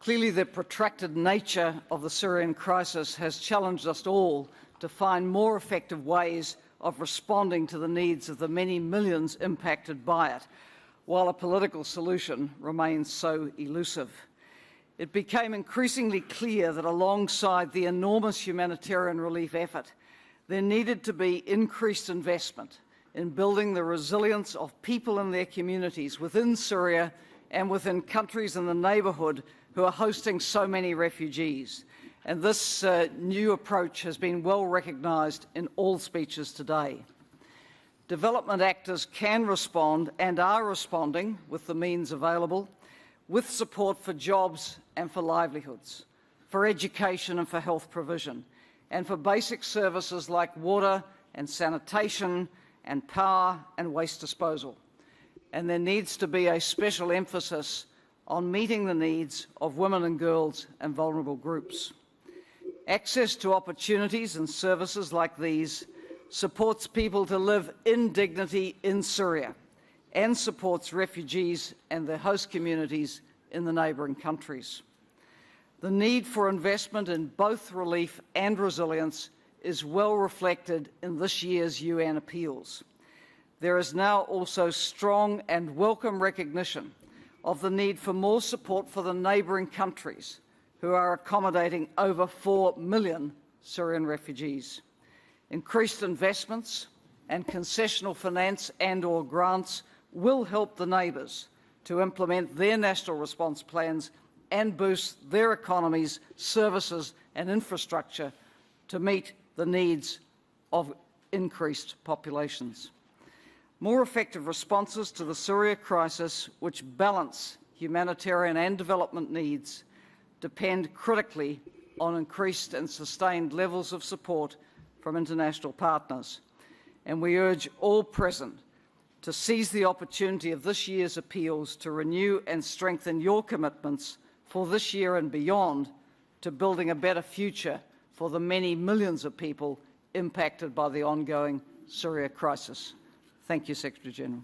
Clearly, the protracted nature of the Syrian crisis has challenged us all to find more effective ways of responding to the needs of the many millions impacted by it, while a political solution remains so elusive. It became increasingly clear that alongside the enormous humanitarian relief effort, there needed to be increased investment in building the resilience of people and their communities within Syria and within countries in the neighbourhood who are hosting so many refugees. And this new approach has been well recognised in all speeches today. Development actors can respond and are responding with the means available, with support for jobs and for livelihoods, for education and for health provision, and for basic services like water and sanitation and power and waste disposal. And there needs to be a special emphasis on meeting the needs of women and girls and vulnerable groups. Access to opportunities and services like these supports people to live in dignity in Syria and supports refugees and their host communities in the neighbouring countries. The need for investment in both relief and resilience is well reflected in this year's UN appeals. There is now also strong and welcome recognition of the need for more support for the neighbouring countries who are accommodating over 4 million Syrian refugees. Increased investments and concessional finance and/or grants will help the neighbours to implement their national response plans and boost their economies, services and infrastructure to meet the needs of increased populations. More effective responses to the Syria crisis, which balance humanitarian and development needs, depend critically on increased and sustained levels of support from international partners. And we urge all present to seize the opportunity of this year's appeals to renew and strengthen your commitments for this year and beyond to building a better future for the many millions of people impacted by the ongoing Syria crisis. Thank you, Secretary-General.